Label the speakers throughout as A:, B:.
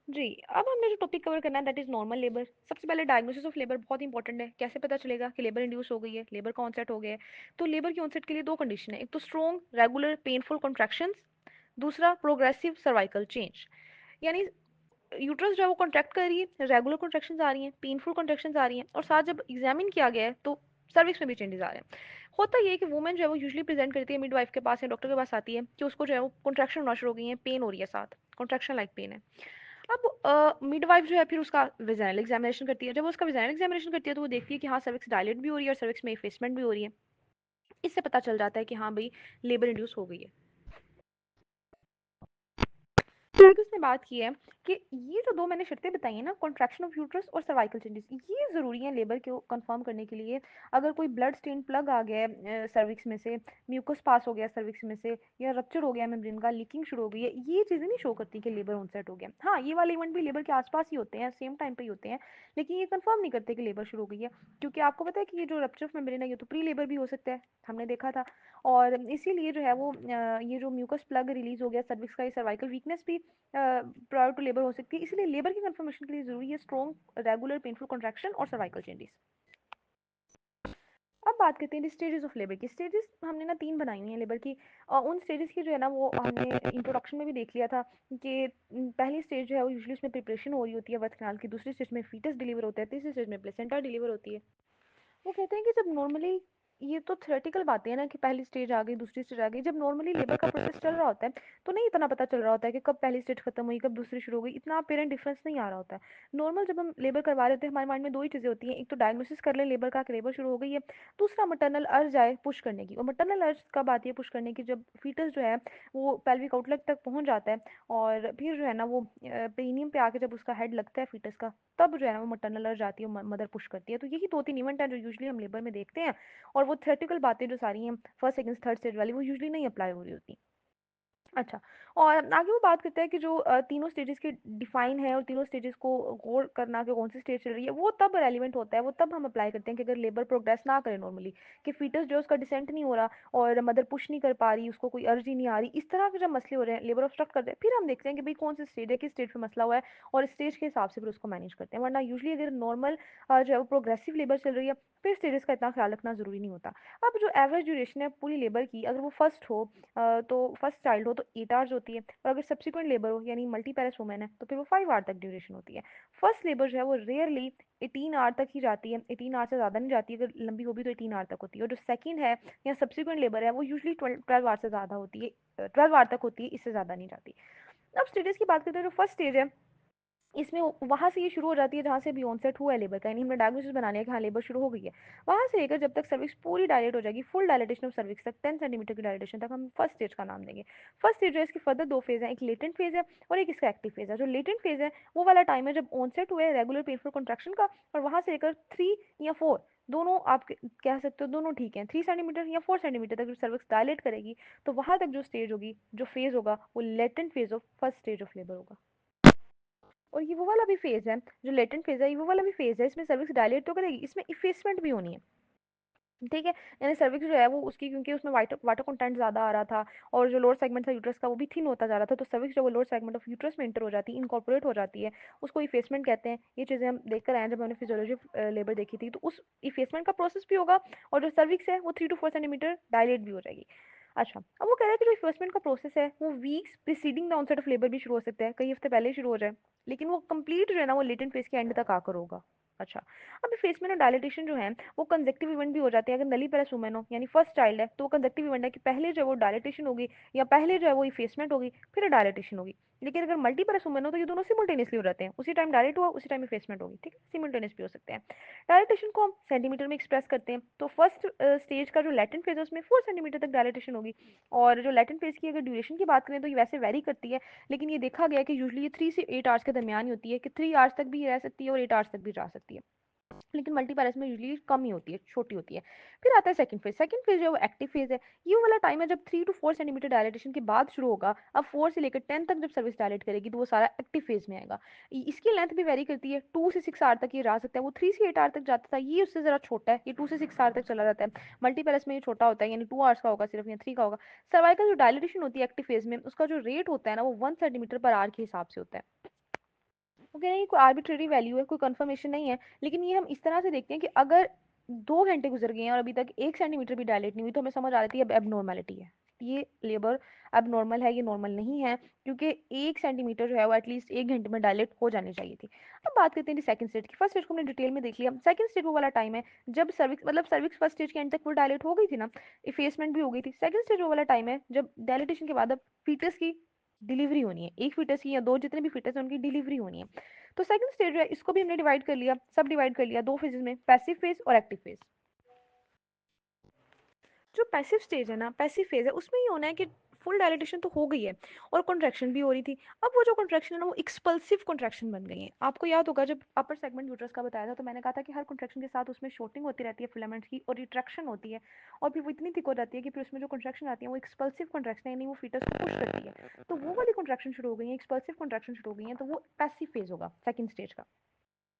A: जी, अब हमने जो टॉपिक कवर करना है दैट इज़ नॉर्मल लेबर। सबसे पहले डायग्नोसिस ऑफ लेबर बहुत इंपॉर्टेंट है। कैसे पता चलेगा कि लेबर इंड्यूस हो गई है, लेबर का ऑनसेट हो गया है? तो लेबर के ऑनसेट के लिए 2 कंडीशन है। एक तो स्ट्रॉन्ग रेगुलर पेनफुल कॉन्ट्रैक्शंस, दूसरा प्रोग्रेसिव सर्वाइकल चेंज। यानी यूट्रस जो है वो कॉन्ट्रैक्ट कर रही है, रेगुलर कॉन्ट्रैक्शंस आ रही हैं, पेनफुल कॉन्ट्रैक्शंस आ रही हैं और साथ जब एग्जामिन किया गया है तो सर्विक्स में भी चेंजेस आ रहे हैं। होता ये है कि वुमेन जो है वो यूजुअली प्रेजेंट करती है मिडवाइफ के पास या डॉक्टर के पास आती है कि उसको जो है वो कॉन्ट्रैक्शन होना शुरू हो गई है, पेन हो रही है, साथ कॉन्ट्रैक्शन लाइक पेन है। अब मिडवाइफ जो है फिर उसका विजाइनल एग्जामिनेशन करती है। जब वो उसका विजाइनल एग्जामिनेशन करती है तो वो देखती है कि हाँ सर्विक्स डायलेट भी हो रही है और सर्विक्स में इफेसमेंट भी हो रही है। इससे पता चल जाता है कि हाँ भाई लेबर इंड्यूस हो गई है। फिर उसने बात की है कि ये जो 2 मैंने शर्तें बताई हैं ना, कॉन्ट्रैक्शन ऑफ यूट्रस और सर्वाइकल चेंजेस, ये ज़रूरी हैं लेबर को कंफर्म करने के लिए। अगर कोई ब्लड स्टेन प्लग आ गया है सर्विक्स में से, म्यूकस पास हो गया सर्विक्स में से, या रप्चर हो गया मेम्ब्रेन का, लीकिंग शुरू हो गई है, ये चीज़ें नहीं शो करती कि लेबर ऑनसेट हो गया। हाँ, ये वाले इवेंट भी लेबर के आसपास ही होते हैं, सेम टाइम पे ही होते हैं, लेकिन ये कंफर्म नहीं करते कि लेबर शुरू हो गई है। क्योंकि आपको पता है कि ये जो रप्चर ऑफ मेम्ब्रेन है ये तो प्री लेबर भी हो सकता है, हमने देखा था। और इसीलिए जो है वो ये जो म्यूकस प्लग रिलीज हो गया सर्विक्स का, ये सर्वाइकल वीकनेस भी प्रायर टू लेबर हो सकती है। इसलिए लेबर की कंफर्मेशन के लिए जरूरी है स्ट्रॉन्ग रेगुलर पेनफुल कॉन्ट्रैक्शन और सर्वाइकल चेंजेस। अब बात करते हैं स्टेजेस ऑफ लेबर की। स्टेजेस हमने ना 3 बनाई हुई हैं लेबर की। उन स्टेजेस की जो है ना वो हमने इंट्रोडक्शन में भी देख लिया था कि पहली स्टेज जो है वो यूजुअली उसमें प्रिपरेशन हो रही होती है बर्थ कैनाल की, दूसरी स्टेज में फीटस डिलीवर होता है, तीसरी स्टेज में प्लेसेंटा डिलीवर होती है। वो कहते हैं कि जब नॉर्मली, ये तो थ्योरेटिकल बातें हैं ना कि पहली स्टेज आ गई दूसरी स्टेज आ गई, जब नॉर्मली लेबर का प्रोसेस चल रहा होता है तो नहीं इतना पता चल रहा होता है कि कब पहली स्टेज खत्म हुई कब दूसरी शुरू हो गई, इतना अपेरेंट डिफरेंस नहीं आ रहा होता है। नॉर्मल जब हम लेबर करवा रहे होते हैं हमारे माइंड में 2 ही चीज़ें होती हैं, एक तो डायग्नोसिस कर ले लेबर का कि लेबर शुरू हो गई है, दूसरा maternal अर्ज आए पुश करने की। और maternal अर्ज कब आती है पुश करने की? जब फीटस जो है वो पेल्विक आउटलेट तक पहुंच जाता है और फिर जो है ना वो पेरिनियम पे आके जब उसका हेड लगता है फीटस का, तब जो है ना वो maternal अर्ज आती है, मदर पुश करती है। तो यही 2-3 इवेंट हैं जो यूजुअली हम लेबर में देखते हैं। और वो थ्योरेटिकल बातें जो सारी हैं फर्स्ट सेकंड थर्ड स्टेज वाली, वो यूजुअली नहीं अप्लाई हो रही होती। अच्छा, और आगे वो बात करता है कि जो तीनों स्टेजेस के डिफाइन है और तीनों स्टेजेस को गौर करना कि कौन सी स्टेज चल रही है, वो तब रेलिवेंट होता है, वो तब हम अप्लाई करते हैं कि अगर लेबर प्रोग्रेस ना करे नॉर्मली, कि फीटस जो है उसका डिसेंट नहीं हो रहा और मदर पुश नहीं कर पा रही, उसको कोई अर्ज ही नहीं आ रही, इस तरह के जब मसले हो रहे हैं, लेबर ऑब्स्ट्रक्ट कर रहे हैं, फिर हम देखते हैं कि भाई कौन सी स्टेज है, किस स्टेज पे मसला हुआ है, और स्टेज के हिसाब से फिर उसको मैनेज करते हैं। वरना यूजली अगर नॉर्मल जो है वो प्रोग्रेसिव लेबर चल रही है, फिर स्टेजेस का इतना ख्याल रखना जरूरी नहीं होता। अब जो एवरेज ड्यूरेशन है पूरी लेबर की, अगर वो फर्स्ट हो तो फर्स्ट चाइल्ड हो तो 8 आवर्स होती है, और अगर सब्सिक्वेंट लेबर हो यानी मल्टी पैरेंट्स वुमेन है तो फिर वो 5 आवर तक ड्यूरेशन होती है। फर्स्ट लेबर जो है वो रेयरली 18 आवर तक ही जाती है, 18 आवर से ज़्यादा नहीं जाती, अगर लंबी हो भी तो 18 आवर तक होती है। और जो सेकंड है या सब्सिक्वेंट लेबर है वो यूजली 12 आवर से ज़्यादा होती है, 12 आवर तक होती है, इससे ज़्यादा नहीं जाती। अब स्टेजेस की बात करते हैं, जो फर्स्ट स्टेज है इसमें वहाँ से ये शुरू हो जाती है जहाँ से अभी ऑनसेट हुआ है लेबर का, यानी हमने डायग्नोसिस बना लिया कि हाँ लेबर शुरू हो गई है। वहाँ से लेकर जब तक सर्विक्स पूरी डायलेट हो जाएगी, फुल डायलेटेशन ऑफ सर्विक्स तक 10 सेंटीमीटर की डायलेटेशन तक, हम फर्स्ट स्टेज का नाम देंगे। फर्स्ट स्टेज है, इसके फर्दर 2 फेज है, एक लेटेंट फेज है और एक इसका एक्टिव फेज है। जो लेटेंट फेज है वो वाला टाइम है जब ऑनसेट हुआ है रेगुलर पेनफुल कॉन्ट्रैक्शन का, और वहाँ से लेकर 3 या 4, दोनों आप कह सकते हो, दोनों ठीक है, 3 सेंटीमीटर या 4 सेंटीमीटर तक जो सर्विक्स डायलेट करेगी, तो वहाँ तक जो स्टेज होगी, जो फेज होगा, वो latent phase of first stage of labour होगा। और ये वो वाला भी फेज है, जो लेटेंट फेज है, ये वो वाला भी फेज है, इसमें सर्विक्स डायलेट तो करेगी, इसमें इफेसमेंट भी होनी है। ठीक है, यानी सर्विक्स जो है वो उसकी, क्योंकि उसमें वाटर वाटर कंटेंट ज़्यादा आ रहा था और जो लोअर सेगमेंट था यूट्रस का वो भी थिन होता जा रहा था, तो सर्विक्स जो वो लोअर सेगमेंट ऑफ यूट्रस में इंटर हो जाती है, इनकॉर्पोरेट हो जाती है, उसको इफेसमेंट कहते हैं। ये चीज़ें हम देख कर आए हैं जब हमने फिजियोलॉजी लेबर देखी थी, तो उस इफेसमेंट का प्रोसेस भी होगा और जो सर्विक्स है वो 3 to 4 सेंटीमीटर डायलेट भी हो जाएगी। अच्छा, अब वो कह रहा है कि जो इफेसमेंट का प्रोसेस है वो weeks preceding the onset of labour भी शुरू हो सकता है, कई हफ्ते पहले ही शुरू हो जाए, लेकिन वो कंप्लीट जो है ना वो लेटेंट फेज के एंड तक आकर होगा। अच्छा, अब इफेसमेंट और डायलिटेशन जो है वो कंजेक्टिव इवेंट भी हो जाते हैं। अगर नली पैरेंस वुमेन हो यानी फर्स्ट चाइल्ड है तो वो कंजेक्टिव इवेंट है कि पहले जो है वो डायलिटेशन होगी या पहले जो है वो इफेसमेंट होगी फिर डायलिटेशन होगी। लेकिन अगर मल्टी पैरेंस वुमेन हो तो ये दोनों सिमुलटेनियसली हो जाते हैं, उसी टाइम डायलेट हुआ उसी टाइम इफेसमेंट होगी, ठीक है, सिमुलटेनियस भी हो सकते हैं। डायलिटेशन को हम सेंटीमीटर में एक्सप्रेस करते हैं, तो फर्स्ट स्टेज का जो लैटेंट फेज है उसमें 4 सेंटीमीटर तक डायलिटेशन होगी। और जो लैटेंट फेज की अगर ड्यूरेशन की बात करें तो ये वैसे वेरी करती है, लेकिन ये देखा गया है कि यूजली ये 3 से 8 आवर्स के दरमियान ही होती है, कि 3 आवर्स तक भी रह सकती है और 8 आवर्स तक भी जा सकती है, लेकिन मल्टीपैरेस में यूजुअली कम ही होती है, छोटी होती है। फिर आता है सेकंड फेज। सेकंड फेज जो है वो एक्टिव फेज है। ये वाला टाइम है जब 3 to 4 सेंटीमीटर डायलेटेशन के बाद शुरू होगा। अब 4 से लेकर 10 तक जब सर्विस डायलेट करेगी तो वो सारा एक्टिव फेज में आएगा। इसकी लेंथ भी वेरी करती है, 2 से 6 आवर तक ये रह सकता है, वो 3 से 8 आवर तक जाता था, ये उससे जरा छोटा है, ये 2 से 6 आवर तक चला जाता है। मल्टीपैरेस में ये छोटा होता है, यानी 2 आवर्स का होगा सिर्फ या 3 का होगा। सर्वाइकल जो डायलिटेशन होती है एक्टिव फेज में, उसका जो रेट होता है ना वो 1 सेंटीमीटर पर आवर के हिसाब से होता है। वो कह रहे हैं कि कोई आर्बिट्रेरी वैल्यू है, कोई कंफर्मेशन नहीं है, लेकिन ये हम इस तरह से देखते हैं कि अगर 2 घंटे गुजर गए हैं और अभी तक 1 सेंटीमीटर भी डायलेट नहीं हुई तो हमें समझ आ जाती है अब एबनॉर्मैलिटी है, ये लेबर अब नॉर्मल है, ये नॉर्मल नहीं है, क्योंकि 1 सेंटीमीटर जो है वो एटलीस्ट 1 घंटे में डायलेट हो जानी चाहिए थी। अब बात करते हैं सेकंड स्टेज की। फर्स्ट स्टेज को हमने डिटेल में देख लिया। सेकंड स्टेज वो वाला टाइम है जब सर्विक्स मतलब सर्विक्स फर्स्ट स्टेज के एंड तक वो डायलेट हो गई थी ना, इफेसमेंट भी हो गई थी। सेकंड स्टेज वो वाला टाइम है जब डायलिटेशन के बाद अब फीटस की डिलीवरी होनी है, एक फीटस की या दो, जितने भी फीटस है उनकी डिलीवरी होनी है। तो सेकंड स्टेज है, इसको भी हमने डिवाइड कर लिया, सब डिवाइड कर लिया दो फेजेस में, पैसिव फेज और एक्टिव फेज। जो पैसिव स्टेज है ना, पैसिव फेज है, उसमें ये होना है कि फुल डायलिटेशन तो हो गई है और कॉन्ट्रैक्शन भी हो रही थी। अब वो जो कॉन्ट्रैक्शन है ना वो एक्सपल्सिव कॉन्ट्रैक्शन बन गई है। आपको याद होगा जब अपर सेगमेंट यूट्रस का बताया था तो मैंने कहा था कि हर कॉन्ट्रैक्शन के साथ उसमें शॉर्टिंग होती रहती है फिलामेंट्स की और रिट्रैक्शन होती है, और फिर वो इतनी थिक हो जाती है कि फिर उसमें जो कॉन्ट्रैक्शन आती है वो एक्सपल्सिव कॉन्ट्रैक्शन है, यानी वो फीटस को पुश करती है। तो वो वाली कॉन्ट्रैक्शन शुरू हो गई है, एक्सपल्सिव कॉन्ट्रैक्शन शुरू हो गई है, तो वो पैसिव फेज होगा सेकंड स्टेज का।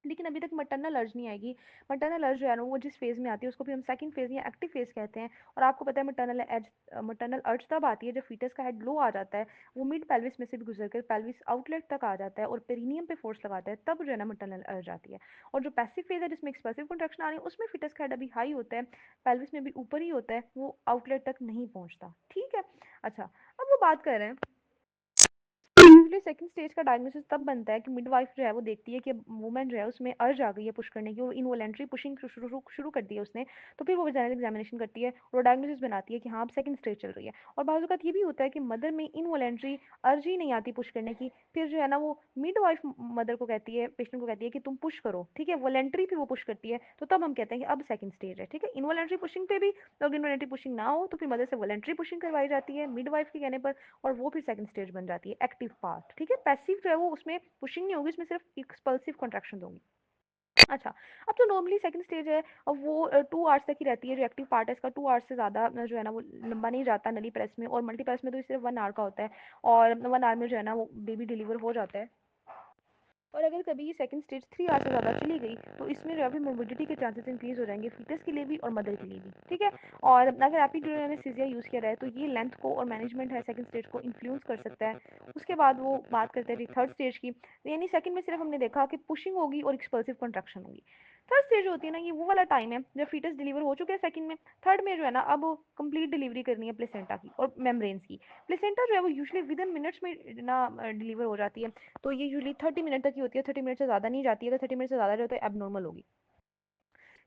A: लेकिन अभी तक मैटरनल अर्ज नहीं आएगी। मैटरनल अर्ज जो है ना वो जिस फेज में आती है उसको भी हम सेकंड फेज या एक्टिव फेज कहते हैं। और आपको पता है मैटरनल अर्ज तब आती है जब फीटस का हेड लो आ जाता है, वो मिड पेल्विस में से भी गुजर कर पेल्विस आउटलेट तक आ जाता है और पेरिनियम पे फोर्स लगाता है, तब जो है ना मैटरनल अर्ज आती है। और जो पैसिव फेज है जिसमें एक्सप्रेसिव कंट्रैक्शन आ रही है उसमें फीटस का हेड अभी हाई होता है, पेल्विस में भी ऊपर ही होता है, वो आउटलेट तक नहीं पहुंचता। ठीक है। अच्छा, अब वो बात कर रहे हैं यूजुअली सेकंड स्टेज का डायग्नोसिस तब बनता है कि मिडवाइफ जो है वो देखती है कि वुमन जो है उसमें अर्ज आ गई है पुश करने की, वो इनवॉलेंट्री पुशिंग शुरू कर दी है उसने। तो फिर वो वेजाइनल एग्जामिनेशन करती है और डायग्नोसिस बनाती है कि हाँ अब सेकंड स्टेज चल रही है। और बाज़ औक़ात ये भी होता है कि मदर में इनवॉलेंट्री अर्ज ही नहीं आती पुश करने की, फिर जो है ना वो मिडवाइफ मदर को कहती है, पेशेंट को कहती है कि तुम पुश करो, ठीक है, वॉलेंट्री फिर वो पुश करती है, तो तब हम कहते हैं कि अब सेकंड स्टेज है। ठीक है, इनवॉलेंट्री पुशिंग पे भी अगर इनवॉलेंट्री पुशिंग ना हो तो फिर मदर से वॉलेंट्री पुशिंग करवाई जाती है मिडवाइफ के कहने पर, और वो फिर सेकंड स्टेज बन जाती है एक्टिव पार्ट। ठीक है, पैसिव जो है वो उसमें पुशिंग नहीं होगी, उसमें सिर्फ एक्सपल्सिव कॉन्ट्रैक्शन होगी। अच्छा, अब तो नॉर्मली सेकंड स्टेज है अब वो 2 आवर्स तक ही रहती है, जो एक्टिव पार्ट है इसका 2 आवर्स से ज़्यादा जो है ना वो लंबा नहीं जाता नली प्रेस में, और मल्टी प्रेस में तो सिर्फ 1 आवर का होता है, और 1 आवर में जो है ना वो बेबी डिलीवर हो जाता है। और अगर कभी ये सेकंड स्टेज 3 आवर्स से ज़्यादा चली गई तो इसमें जो है मोर्बिडिटी के चांसेस इंक्रीज हो जाएंगे फीटस के लिए भी और मदर के लिए भी। ठीक है, और अगर एपिड्यूरल एनेस्थीसिया यूज़ किया जाए तो ये लेंथ को और मैनेजमेंट है सेकंड स्टेज को इन्फ्लुएंस कर सकता है। उसके बाद वो बात करते हैं थर्ड स्टेज की, यानी सेकंड में सिर्फ हमने देखा कि पुशिंग होगी और एक्सप्लोसिव कंट्रक्शन होगी। थर्ड स्टेज होती है ना, ये वो वाला टाइम है जब फीटस डिलीवर हो चुके हैं सेकंड में। थर्ड में जो है ना अब कंप्लीट डिलीवरी करनी है प्लेसेंटा की और मेम्ब्रेन्स की। प्लेसेंटा जो है वो यूजुअली विद इन मिनट्स में ना डिलीवर हो जाती है, तो ये यूजुअली 30 मिनट तक ही होती है, 30 मिनट से ज़्यादा नहीं जाती है, अगर 30 मिनट से ज़्यादा जाए तो एबनॉर्मल होगी।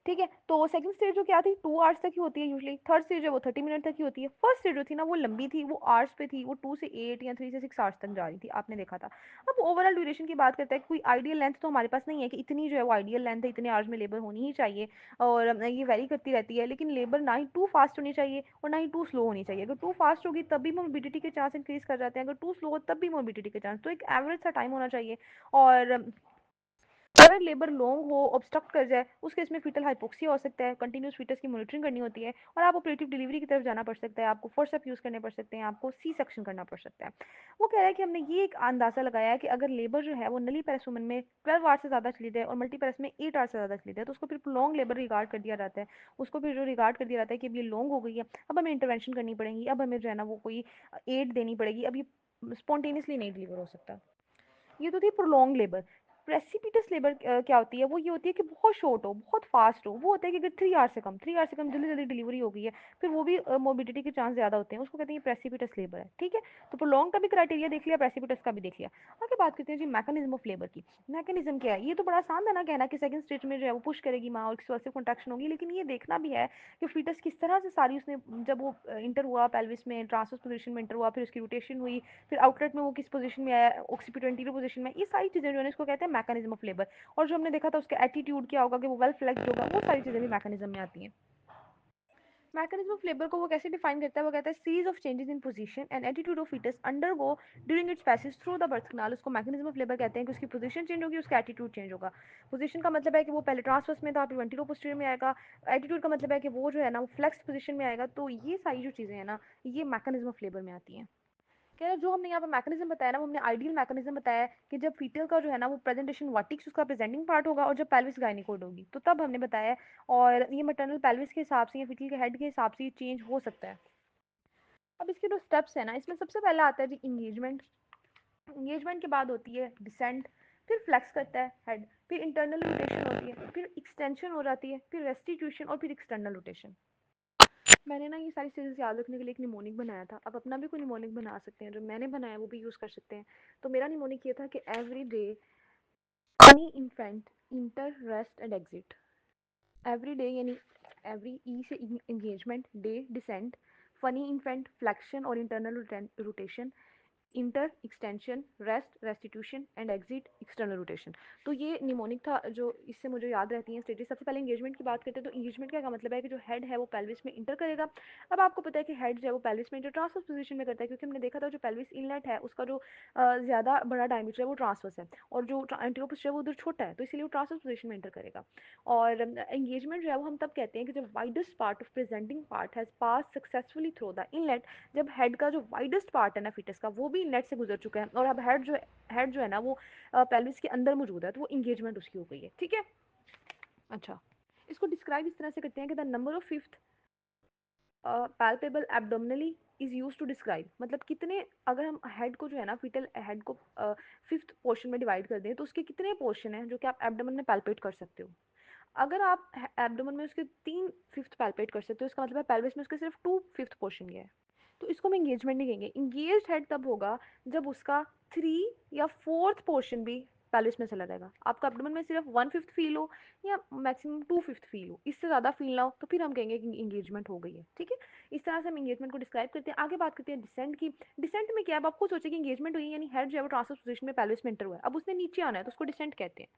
A: ठीक है, तो सेकंड स्टेज जो क्या थी 2 आवर्स तक ही होती है यूजुअली, थर्ड स्टेज है वो 30 मिनट तक ही होती है। फर्स्ट स्टेज जो थी ना वो लंबी थी, वो आवर्स पे थी, वो 2 से 8 या 3 से 6 आवर्स तक जा रही थी, आपने देखा था। अब ओवरऑल ड्यूरेशन की बात करते हैं, कोई आइडियल लेंथ तो हमारे पास नहीं है कि इतनी जो है वो आइडियल लेंथ है, इतने आवर्स में लेबर होनी ही चाहिए, और ये वेरी करती रहती है। लेकिन लेबर ना ही टू फास्ट होनी चाहिए और ना ही टू स्लो होनी चाहिए। अगर टू फास्ट होगी तब भी मोर्बिडिटी के चांस इंक्रीज कर जाते हैं, अगर टू स्लो हो तब भी मोर्बिडिटी के चांस, तो एक एवरेज सा टाइम होना चाहिए। और अगर लेबर लॉन्ग हो, ऑब्स्ट्रक्ट कर जाए, उस केस में फीटल हाइपोक्सिया हो सकता है, कंटिन्यूस फीटस की मॉनिटरिंग करनी होती है, और आप ऑपरेटिव डिलीवरी की तरफ जाना पड़ सकता है, आपको फोर्सेप यूज़ करने पड़ सकते हैं, आपको सी सेक्शन करना पड़ सकता है। वो कह रहा है कि हमने ये एक अंदाज़ा लगाया है कि अगर लेबर जो है वो नली पेरेस वुमन में 12 आवर्स से ज़्यादा चली जाए और मल्टी पेरेस में 8 आवर्स से ज़्यादा चली जाए तो उसको फिर लॉन्ग लेबर रिगार्ड कर दिया जाता है। उसको फिर जो रिगार्ड कर दिया जाता है कि अब ये लॉन्ग हो गई है, अब हमें इंटरवेंशन करनी पड़ेगी, अब हमें जो है ना वो कोई एड देनी पड़ेगी, अब ये स्पॉन्टेनियसली नहीं डिलीवर हो सकता। ये तो थी प्रोलॉन्ग लेबर। प्रेसिपिटस लेबर क्या होती है, वो ये होती है कि बहुत शॉर्ट हो, बहुत फास्ट हो। वो होता है कि अगर 3 आवर्स से कम, 3 आवर्स से कम जल्दी जल्दी डिलीवरी हो गई है, फिर वो भी मोबिडिटी के चांस ज़्यादा होते हैं, उसको कहते हैं प्रेसिपिटस लेबर है। ठीक है, तो प्रोलॉन्ग का भी क्राइटेरिया देख लिया, प्रेसिपिटस का भी देख लिया। आगे बात करते हैं जी मैकेनिज्म ऑफ लेबर की। मैकेनिज्म क्या है, ये तो बड़ा आसान था ना कहना कि सेकंड स्टेज में जो है वो पुश करेगी माँ और एक्सप्लोसिव कंट्रैक्शन होगी, लेकिन ये देखना भी है कि फीटस किस तरह से सारी उसने, जब वो इंटर हुआ पेल्विस में, ट्रांसवर्स पोजीशन में इंटर हुआ, फिर उसकी रोटेशन हुई, फिर आउटलेट में वो किस पोजीशन में आया, ऑक्सीपिटल एंटीरियर पोजीशन में, ये सारी चीज़ें जो है इसको कहते हैं मैकेनिज्म ऑफ लेबर। और जो हमने देखा था उसका एटीट्यूड क्या होगा कि वो वेल फ्लेक्स्ड होगा, वो सारी चीज़ें भी मैकेनिज्म में आती हैं। मैकेनिज्म ऑफ लेबर को वो कैसे डिफाइन करता है, वो कहता है series of changes in position and attitude of foetus undergo during its passage through the birth canal. उसको मैकेनिज्म ऑफ लेबर कहते हैं कि उसकी पोजीशन चेंज होगी, उसका एटीट्यूड चेंज होगा। पोजीशन का मतलब है कि वो पहले ट्रांसवर्स में था, फिर वेंटिलो पोस्टीरियर में आएगा। एटीट्यूड का मतलब है कि वो जो है ना वो फ्लेक्स पोजीशन में आएगा। तो ये सारी जो चीज़ें हैं ना, ये मैकेनिज्म ऑफ लेबर में आती हैं। कह रहे जो हमने यहाँ पे मैकेनिज्म बताया ना, वो हमने आइडियल मैकेनिज्म बताया है कि जब फीटल का जो है ना वो प्रेजेंटेशन वर्टिक्स उसका प्रेजेंटिंग पार्ट होगा और जब पेल्विस गायनिकोड होगी, तो तब हमने बताया है। और ये मैटरनल पेल्विस के हिसाब से या फीटल के हेड के हिसाब से ये चेंज हो सकता है। अब इसके जो स्टेप्स है ना, इसमें सबसे पहला आता है जी इंगेजमेंट। इंगेजमेंट के बाद होती है डिसेंट, फिर फ्लेक्स करता है हेड, फिर इंटरनल रोटेशन होती है, फिर एक्सटेंशन हो जाती है, फिर रेस्टिट्यूशन और फिर एक्सटर्नल रोटेशन। मैंने ना ये सारी चीज़ें याद रखने के लिए एक निमोनिक बनाया था, आप अपना भी कोई निमोनिक बना सकते हैं, जो मैंने बनाया वो भी यूज़ कर सकते हैं। तो मेरा निमोनिक ये था कि every day funny infant enter rest and exit. Every day यानी एवरी ई से engagement, day descent, funny infant flexion और internal rotation, enter extension, rest restitution and exit external rotation. तो ये निमोनिक था जो इससे मुझे याद रहती हैं स्टेजेस। सबसे पहले एंगेजमेंट की बात करते हैं, तो एंगेजमेंट का मतलब है कि जो हेड है वो पेल्विस में इंटर करेगा। अब आपको पता है कि हेड जो है वो पेल्विस में इंटर ट्रांसवर्स पोजीशन में करता है, क्योंकि हमने देखा था जो पेल्विस इनलेट है उसका जो ज़्यादा बड़ा डायमीटर है वो ट्रांसवर्स है, और जो एंटीरोपोस्टीरियर है वो उधर छोटा है, तो इसलिए वो ट्रांसवर्स पोजीशन में इंटर करेगा। और एंगेजमेंट जो है वो हम तब कहते हैं कि जब widest part of presenting part has pass successfully through the inlet, जब हेड का जो वाइडेस्ट पार्ट है ना फिटस का वो भी इनलेट से गुजर चुका है, और अब हेड जो है ना वो पेल्विस के अंदर मौजूद है, तो वो इंगेजमेंट उसकी हो गई है। ठीक है। अच्छा, इसको डिस्क्राइब इस तरह से करते हैं कि the number of fifth palpable abdominally is use to describe, मतलब कितने, अगर हम हेड को जो है ना फीटल हेड को फिफ्थ पोर्शन में डिवाइड कर दें तो उसके कितने पोर्शन हैं जो कि आप एब्डोमेन में पैल्पेट कर सकते हो। अगर आप एब्डोमेन में उसके 3/5 पैल्पेट कर सकते हो, इसका मतलब है पेल्विस में उसके सिर्फ 2/5 पोर्शन गया है, तो इसको हम एंगेजमेंट नहीं कहेंगे। इंगेज्ड हेड तब होगा जब उसका 3 या 4th पोर्शन भी पेल्विस में चला जाएगा। आपका एब्डोमेन में सिर्फ 1/5 फील हो या मैक्सिमम 2/5 फील हो, इससे ज़्यादा फील ना हो, तो फिर हम कहेंगे कि इंगेजमेंट हो गई है। ठीक है। इस तरह से हम इंगेजमेंट को डिस्क्राइब करते हैं। आगे बात करते हैं डिसेंट की। डिसेंट में क्या है, अब आपको सोचे कि इंगेजमेंट हुई यानी हेड जो है वो ट्रांसवर्स पोजीशन में पेल्विस में एंटर हुआ है, अब उसने नीचे आना है तो उसको डिसेंट कहते हैं।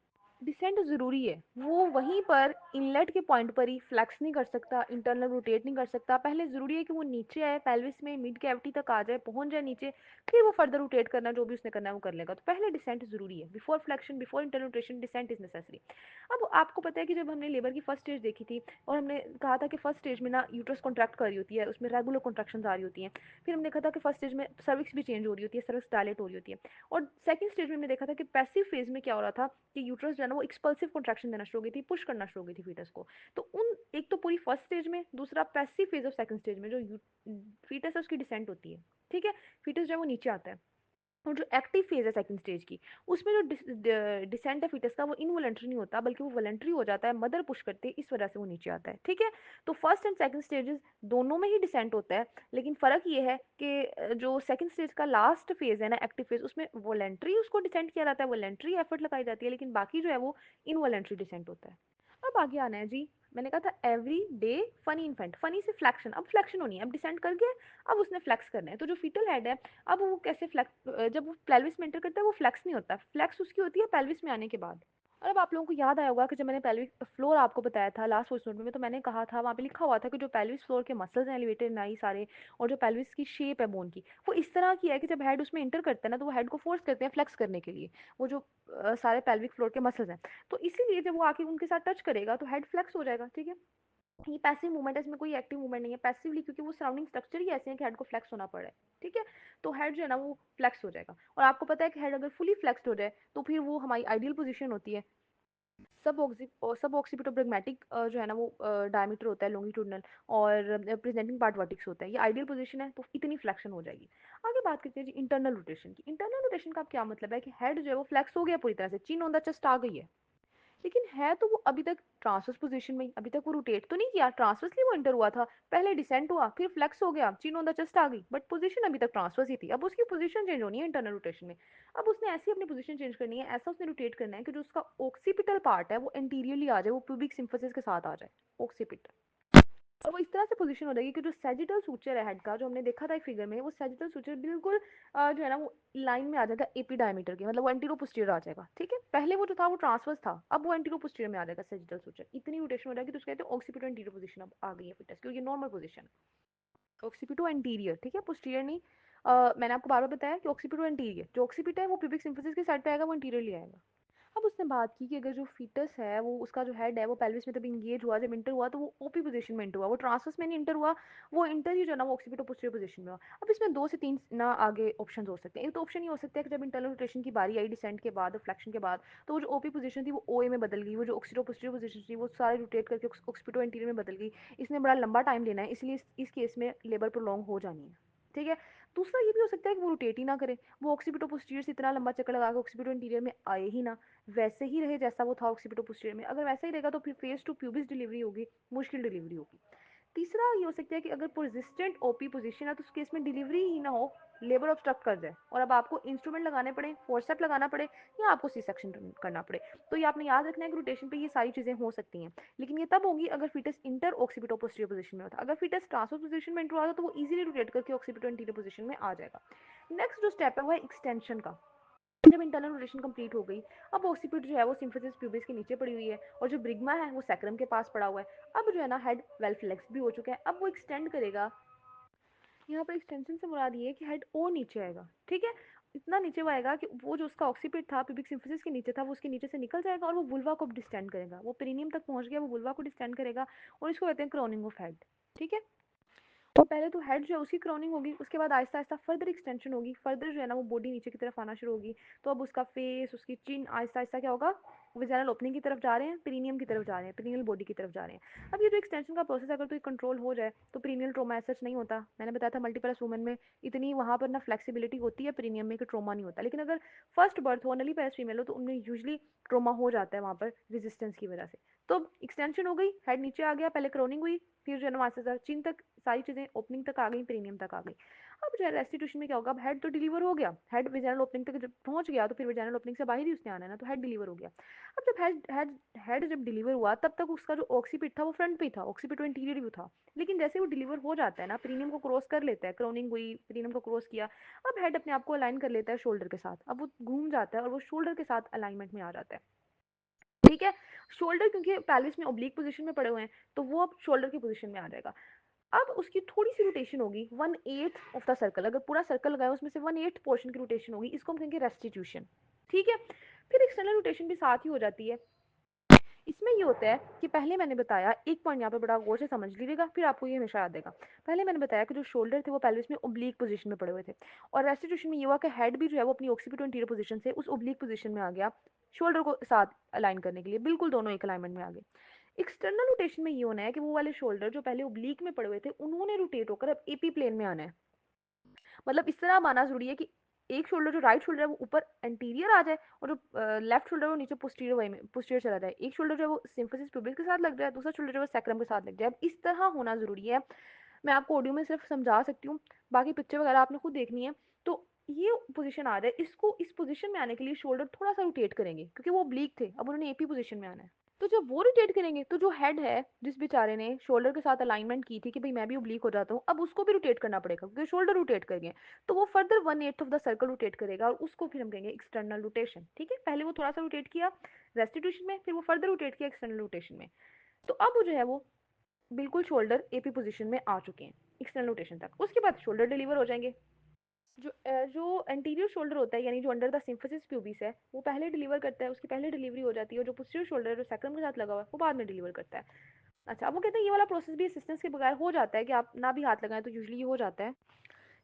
A: डिसेंट ज़रूरी है, वो वहीं पर इनलेट के पॉइंट पर ही फ्लेक्स नहीं कर सकता, इंटरनल रोटेट नहीं कर सकता। पहले ज़रूरी है कि वो नीचे आए, पेल्विस में मिड कैविटी तक आ जाए, पहुंच जाए नीचे, फिर वो फर्दर रोटेट करना जो भी उसने करना है वो कर लेगा। तो पहले डिसेंट ज़रूरी है, before flexion before internal rotation descent is necessary. अब आपको पता है कि जब हमने लेबर की फर्स्ट स्टेज देखी थी और हमने कहा था कि फर्स्ट स्टेज में ना यूट्रस कॉन्ट्रैक्ट कर रही होती है, उसमें रेगुलर कॉन्ट्रैक्शन आ रही होती हैं। फिर हमने देखा था कि फर्स्ट स्टेज में सर्विक्स भी चेंज हो रही होती है, सर्विक्स डायलेट हो रही होती है। और सेकंड स्टेज में हमने देखा था कि पैसिव फेज में क्या हो रहा था कि यूट्रस जो है ना वो एक्सपल्सिव कॉन्ट्रैक्शन देना शुरू हो गई थी, पुश करना शुरू हो गई थी फीटस को। तो उन एक तो पूरी फर्स्ट स्टेज में, दूसरा passive phase of second stage में जो फीटस है उसकी डिसेंट होती है। ठीक है। फीटस जो है वो नीचे आता है। और जो एक्टिव फेज है सेकंड स्टेज की, उसमें जो डिसेंट है फीटस का वो इनवॉलेंट्री नहीं होता बल्कि वो वॉलेंट्री हो जाता है, मदर पुश करती है, इस वजह से वो नीचे आता है। ठीक है। तो फर्स्ट एंड सेकंड स्टेजेस दोनों में ही डिसेंट होता है, लेकिन फ़र्क ये है कि जो सेकंड स्टेज का लास्ट फेज है ना एक्टिव फेज, उसमें वॉलेंट्री उसको डिसेंट किया जाता है, वॉलेंट्री एफर्ट लगाई जाती है, लेकिन बाकी जो है वो इनवॉलेंट्री डिसेंट होता है। अब आगे आना है जी, मैंने कहा था every day funny infant, funny से फ्लैक्शन, अब फ्लैक्शन होनी है, अब डिसेंट कर गया, अब उसने फ्लैक्स करना है। तो जो फीटल हेड है, अब वो कैसे फ्लैक्स, जब वो पेल्विस में एंटर करता है वो फ्लैक्स नहीं होता, फ्लैक्स उसकी होती है पेल्विस में आने के बाद। और अब आप लोगों को याद आया होगा कि जब मैंने पेल्विक फ्लोर आपको बताया था लास्ट वॉइस नोट में, तो मैंने कहा था वहाँ पे लिखा हुआ था कि जो पेल्विस फ्लोर के मसल्स हैं एलिवेटेड नाई सारे, और जो पेल्विस की शेप है बोन की, वो इस तरह की है कि जब हेड उसमें एंटर करता है ना तो वो हेड को फोर्स करते हैं फ्लेक्स करने के लिए, वो जो सारे पेल्विक फ्लोर के मसल्स हैं। तो इसीलिए जब वो आके उनके साथ टच करेगा तो हेड फ्लेक्स हो जाएगा। ठीक है। ये पैसिव मूवमेंट है, इसमें कोई एक्टिव मूवमेंट नहीं है, पैसिवली, क्योंकि वो सराउंडिंग स्ट्रक्चर ही ऐसे हैं कि हेड को फ्लेक्स होना पड़ रहा है। ठीक है। तो हेड जो है ना वो फ्लेक्स हो जाएगा, और आपको पता है कि हेड अगर फुली फ्लेक्स्ड हो जाए तो फिर वो हमारी आइडियल पोजीशन होती है। सब ऑक्सीपिटोब्रैगमैटिक जो है ना वो डायमीटर होता है लॉन्गिट्यूडनल, और प्रेजेंटिंग पार्ट वर्टिक्स होता है, ये आइडियल पोजीशन है, तो इतनी फ्लेक्शन हो जाएगी। आगे बात करते हैं जी इंटरनल रोटेशन की। इंटरनल रोटेशन का क्या मतलब है कि हेड जो है वो फ्लेक्स हो गया पूरी तरह से, चिन ऑन द चेस्ट आ गई है, लेकिन है तो वो अभी तक ट्रांसवर्स पोजीशन में, अभी तक वो रोटेट तो नहीं किया, ट्रांसवर्सली वो एंटर हुआ था, पहले डिसेंट हुआ फिर फ्लेक्स हो गया, चीन ऑन द चेस्ट आ गई, बट पोजीशन अभी तक ट्रांसवर्स ही थी। अब उसकी पोजीशन चेंज होनी है इंटरनल रोटेशन में। अब उसने ऐसी अपनी पोजीशन चेंज करनी है, ऐसा उसने रोटेट करना है कि जो उसका ऑक्सीपिटल पार्ट है वो एंटीरियरली आ जाए, वो प्यूबिक सिम्फिसिस के साथ आ जाए, ऑक्सीपिटल। और वो इस तरह से पोजीशन हो जाएगी कि जो सैजिटल सूचर है हेड का, जो हमने देखा था एक फिगर में, वो सैजिटल सूचर बिल्कुल जो है ना वो लाइन में आ जाएगा एपी डायमीटर के, मतलब वो एंटीरो पोस्टीरियर आ जाएगा। ठीक है। पहले वो जो था वो ट्रांसवर्स था, अब वो एंटीरो पोस्टीरियर में आ जाएगा सैजिटल सूचर, इतनी रोटेशन हो जाएगी, तो उसको कहते हैं ऑक्सीपिटो एंटीरियर पोजीशन अब आ गई है फिटनेस, क्योंकि नॉर्मल पोजीशन ऑक्सीपिटो एंटीरियर। ठीक है। पोस्टीरियर नहीं। मैंने आपको बार बार बताया कि ऑक्सीपिटो एंटीरियर, जो ऑक्सीपिटा है वो प्यूबिक सिम्फिसिस के साइड पे आएगा, वो एंटीरियर ले आएगा। अब उसने बात की कि अगर जो फीटस है वो उसका जो हेड है वो पेल्विस में तब इंगेज हुआ, जब इंटर हुआ तो वो ओपी पोजीशन में इंटर हुआ, वो ट्रांसवर्स में नहीं इंटर हुआ, वो इंटर ही जो है ना वो ऑक्सीपिटो पोस्टीरियर पोजीशन में हुआ। अब इसमें 2 से 3 ना आगे ऑप्शन हो सकते हैं। एक तो ऑप्शन ये हो सकता है कि जब इंटरनल रोटेशन की बारी आई डिसेंट के बाद, फ्लेक्शन के बाद, तो वो जो ओपी पोजीशन थी वो ओए में बदल गई, वो जो ऑक्सीटो पोस्टीरियर पोजीशन थी वो सारी रोटेट करके ऑक्सीपिटो इंटीरियर में बदल गई। इसने बड़ा लंबा टाइम लेना है, इसलिए इस केस में लेबर प्रोलॉन्ग हो जानी है। ठीक है। दूसरा ये भी हो सकता है कि वो रोटेट ही ना करे, वो ऑक्सीपिटो पोस्टीरियर से इतना लंबा चक्कर लगा के ऑक्सीपिटो इंटीरियर में आए ही ना, वैसे ही रहे जैसा वो था ऑक्सीपिटो पोस्टीरियर में। अगर वैसा ही रहेगा तो फिर फेस टू प्यूबिस डिलीवरी होगी, मुश्किल डिलीवरी होगी। तीसरा ये हो सकता है कि अगर परसिस्टेंट ओपी पोजीशन है तो उस केस में डिलीवरी ही ना हो, लेबर ऑब्स्ट्रक्ट कर जाए और अब आपको इंस्ट्रूमेंट लगाने पड़े, फोर्सेप लगाना पड़े, या आपको सी सेक्शन करना पड़े। तो ये आपने याद रखना है कि रोटेशन पे ये सारी चीजें हो सकती हैं, लेकिन ये तब होगी अगर foetus inter occipito posterior position में होता। अगर फीटस ट्रांसवर्स पोजीशन में इंटर हुआ तो वो इजीली रोटेट करके ऑक्सीपिटो इंटीरियर पोजीशन में आ जाएगा। नेक्स्ट जो स्टेप है वो है एक्सटेंशन का। जब इंटरनल रोटेशन कंप्लीट हो गई, अब ऑक्सीपिट जो है वो सिम्फिसिस प्यूबिस के नीचे पड़ी हुई है और जो ब्रिग्मा है वो सैक्रम के पास पड़ा हुआ है। अब जो है ना हेड वेल फ्लेक्स भी हो चुका है, अब वो एक्सटेंड करेगा। यहाँ पर एक्सटेंशन से मुराद ये है कि हेड और नीचे आएगा, ठीक है, इतना नीचे वो आएगा कि वो जो उसका ऑक्सीपिट था प्यूबिक सिम्फिसिस के नीचे था वो उसके नीचे से निकल जाएगा और वो वुल्वा को डिस्टेंड करेगा, वो पेरिनियम तक पहुंच गया, वो वुल्वा को डिस्टेंड करेगा और इसको कहते हैं क्रोनिंग ऑफ हेड। ठीक है, तो पहले तो हेड जो है उसकी क्राउनिंग होगी, उसके बाद आहिस्ता आहिस्ता फर्दर एक्सटेंशन होगी, फर्दर जो है ना वो बॉडी नीचे की तरफ आना शुरू होगी। तो अब उसका फेस, उसकी चिन आहिस्ता आहिस्ता क्या होगा, विजाइनल ओपनिंग की तरफ जा रहे हैं, पेरिनियम की तरफ जा रहे हैं, पेरिनियल बॉडी की तरफ जा रहे हैं। अब ये जो एक्सटेंशन का प्रोसेस अगर तो कंट्रोल हो जाए तो पेरिनियल ट्रोमा सच नहीं होता। मैंने बताया था मल्टीपल वुमेन में इतनी वहाँ पर ना फ्लेक्सिबिलिटी होती है पेरिनियम में कि ट्रोमा नहीं होता, लेकिन अगर फर्स्ट बर्थ हो, नली पैरेंट्स फीमेल हो, तो उनमें यूजली ट्रोमा हो जाता है वहाँ पर रेजिस्टेंस की वजह से। तो एक्सटेंशन हो गई, हेड नीचे आ गया, पहले क्रोनिंग हुई, फिर जो है ना वहाँ से चिन तक सारी चीजें ओपनिंग तक आ गई, पेरिनियम तक आ गई। अब जो है रेस्टिट्यूशन में क्या होगा, अब हेड तो डिलीवर हो गया, हेड विजाइनल ओपनिंग तक जब पहुंच गया तो फिर विजाइनल ओपनिंग से बाहर ही उसने आना है ना, तो हेड डिलीवर हो गया। अब जब हेड हेड हेड जब डिलीवर हुआ तब तक उसका जो ऑक्सीपिट था वो फ्रंट पे ही था, ऑक्सीपिट वो इंटीरियर भी था, लेकिन जैसे वो डिलीवर हो जाता है ना, पेरिनियम को क्रॉस कर लेता है, क्रोनिंग हुई, पेरिनियम को क्रॉस किया, अब हेड अपने आप को अलाइन कर लेता है शोल्डर के साथ, अब वो घूम जाता है और वो शोल्डर के साथ अलाइनमेंट में आ जाता है। ठीक है, शोल्डर क्योंकि पैल्विस में ओब्लिक पोजीशन में पड़े हुए हैं तो वो अब शोल्डर की पोजीशन में आ जाएगा। अब उसकी थोड़ी सी रोटेशन होगी, 1/8 ऑफ द सर्कल, अगर पूरा सर्कल लगाया उसमें से 1/8 पोर्शन की रोटेशन होगी, इसको हम कहेंगे रेस्टिट्यूशन। ठीक है, फिर एक्सटर्नल रोटेशन भी साथ ही हो जाती है। इसमें ये होता है कि पहले मैंने बताया, एक पॉइंट यहाँ पे बड़ा गौर से समझ लीजिएगा, फिर आपको ये हमेशा याद देगा। पहले मैंने बताया कि जो शोल्डर थे वो पेल्विस में ओब्लिक पोजीशन में पड़े हुए थे, और रेस्टिट्यूशन में ये हुआ कि हेड भी जो है वो अपनी ऑक्सीपिटो इंटीरियर पोजीशन से उस ओब्लिक पोजीशन में आ गया, शोल्डर को साथ अलाइन करने के लिए, बिल्कुल दोनों एक अलाइनमेंट में आ गए। एक्सटर्नल रोटेशन में ये होना है कि वो वाले शोल्डर जो पहले ओब्लिक में पड़े हुए थे उन्होंने रोटेट होकर अब एपी प्लेन में आना है। मतलब इस तरह माना जरूरी है कि एक शोल्डर जो राइट शोल्डर है वो ऊपर एंटीरियर आ जाए और जो लेफ्ट शोल्डर वो नीचे पोस्टीरियर वे में पोस्टीरियर चला जाए। एक शोल्डर जो है वो सिम्फिसिस प्यूबिस के साथ लग जाए, दूसरा शोल्डर जो है सैक्रम के साथ लग जाए। अब इस तरह होना जरूरी है। मैं आपको ऑडियो में सिर्फ समझा सकती हूँ, बाकी पिक्चर वगैरह आपने खुद देखनी है। तो ये पोजीशन आ जाए, इसको इस पोजीशन में आने के लिए शोल्डर थोड़ा सा रोटेट करेंगे क्योंकि वो ब्लीक थे, अब उन्होंने एपी पोजीशन में आना है। तो जब वो रोटेट करेंगे तो जो हेड है जिस बेचारे ने शोल्डर के साथ अलाइनमेंट की थी कि भाई मैं भी ओब्लीक हो जाता हूँ, अब उसको भी रोटेट करना पड़ेगा क्योंकि शोल्डर रोटेट कर गए, तो वो further 1/8 of the circle rotate करेगा और उसको फिर हम कहेंगे एक्सटर्नल रोटेशन। ठीक है, पहले वो थोड़ा सा रोटेट किया रेस्टिट्यूशन में, फिर वो फर्दर रोटेट किया एक्सटर्नल रोटेशन में। तो अब वो जो है वो बिल्कुल शोल्डर एपी पोजीशन में आ चुके हैं एक्सटर्नल रोटेशन तक, उसके बाद शोल्डर डिलीवर हो जाएंगे। जो एंटीरियर शोल्डर होता है यानी जो अंडर द सिम्फिसिस प्यूबिस है वो पहले डिलीवर करता है, उसकी पहले डिलीवरी हो जाती है, और जो पोस्टीरियर शोल्डर है जो सैक्रम के साथ लगा हुआ है वो बाद में डिलीवर करता है। अच्छा, अब वो कहते हैं ये वाला प्रोसेस भी असिस्टेंस के बगैर हो जाता है कि आप ना भी हाथ लगाएं तो यूजली ये हो जाता है,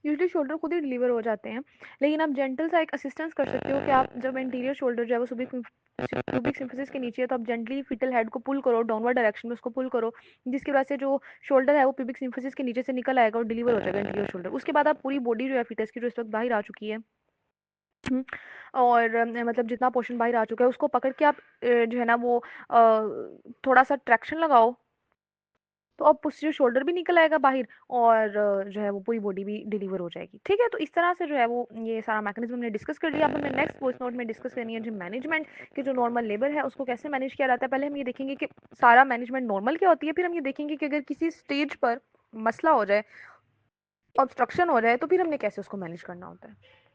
A: यूजली शोल्डर खुद ही डिलीवर हो जाते हैं। लेकिन आप जेंटल सा एक असिस्टेंस कर सकते हो कि आप जब इंटीरियर शोल्डर जो है वो क्यूबिक सिम्फिसिस के नीचे है तो आप जेंटली फिटल हेड को पुल करो, डाउनवर्ड डायरेक्शन में उसको पुल करो, जिसकी वजह से जो शोल्डर है वो क्यूबिक सिम्फिसिस के नीचे से निकल आएगा और डिलीवर हो जाएगा इंटीरियर शोल्डर। उसके बाद आप पूरी बॉडी जो है फिटस की जो इस वक्त बाहर आ चुकी है, हम्म, और मतलब जितना पोर्शन बाहर आ चुका है उसको पकड़ के आप जो है ना वो थोड़ा सा ट्रैक्शन लगाओ, तो अब पोस्टीरियर शोल्डर भी निकल आएगा बाहर और जो है वो पूरी बॉडी भी डिलीवर हो जाएगी। ठीक है, तो इस तरह से जो है वो ये सारा मैकेनिज्म हमने डिस्कस कर लिया। अब हमें नेक्स्ट वॉइस नोट में डिस्कस करनी है जो मैनेजमेंट की, जो नॉर्मल लेबर है उसको कैसे मैनेज किया जाता है। पहले हम ये देखेंगे कि सारा मैनेजमेंट नॉर्मल क्या होती है, फिर हम ये देखेंगे कि अगर किसी स्टेज पर मसला हो जाए, ऑब्स्ट्रक्शन हो जाए, तो फिर हमने कैसे उसको मैनेज करना होता है।